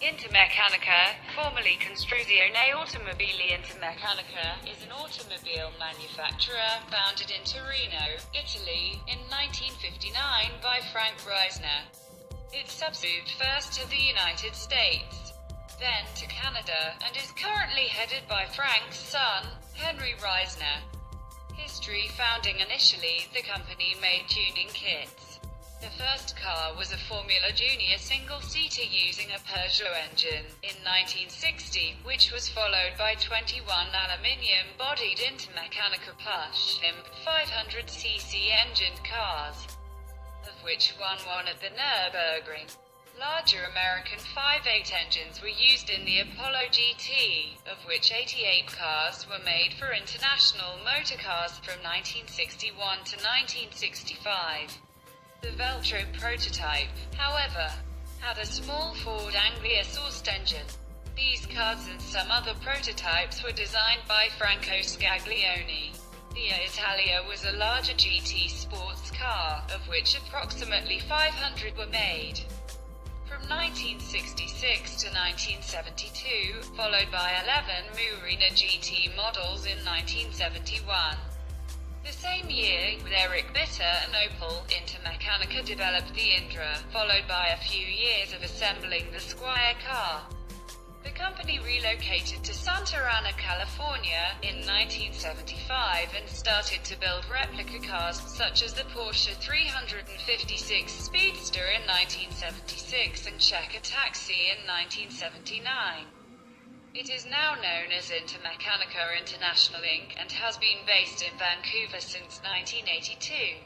Intermeccanica, formerly Construzione Automobili Intermeccanica, is an automobile manufacturer founded in Torino, Italy, in 1959 by Frank Reisner. It subsumed first to the United States, then to Canada, and is currently headed by Frank's son, Erich Reisner. History: founding initially, the company made tuning kits. The first car was a Formula Junior single-seater using a Peugeot engine in 1960, which was followed by 21 aluminium-bodied Intermeccanica-Puch 500cc engined cars, of which one won at the Nürburgring. Larger American 5.8 engines were used in the Apollo GT, of which 88 cars were made for international motorcars from 1961 to 1965. The Veltro prototype, however, had a small Ford Anglia-sourced engine. These cars and some other prototypes were designed by Franco Scaglione. The Italia was a larger GT sports car, of which approximately 500 were made. From 1966 to 1972, followed by 11 Murena GT models in 1971. The same year, with Erich Bitter and Opel, Intermeccanica developed the Indra, followed by a few years of assembling the Squire car. The company relocated to Santa Ana, California, in 1975 and started to build replica cars such as the Porsche 356 Speedster in 1976 and Checker Taxi in 1979. It is now known as Intermeccanica International Inc. and has been based in Vancouver since 1982.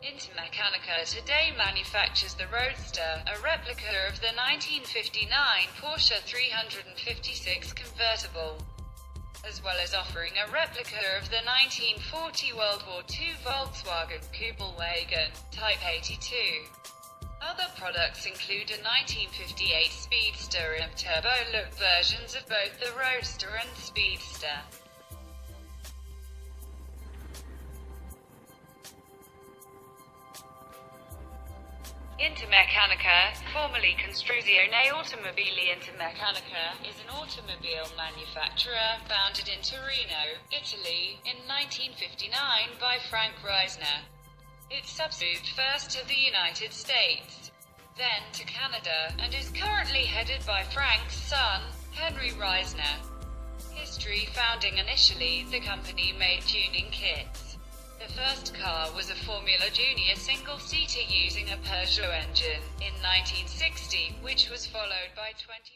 Intermeccanica today manufactures the Roadster, a replica of the 1959 Porsche 356 convertible, as well as offering a replica of the 1940 World War II Volkswagen Kübelwagen Type 82. Other products include a 1958 Speedster and turbo-look versions of both the Roadster and Speedster. Intermeccanica, formerly Construzione Automobili Intermeccanica, is an automobile manufacturer founded in Torino, Italy, in 1959 by Frank Reisner. It subsumed first to the United States, then to Canada, and is currently headed by Frank's son, Erich Reisner. History: founding initially, the company made tuning kits. The first car was a Formula Junior single-seater using a Peugeot engine in 1960, which was followed by 20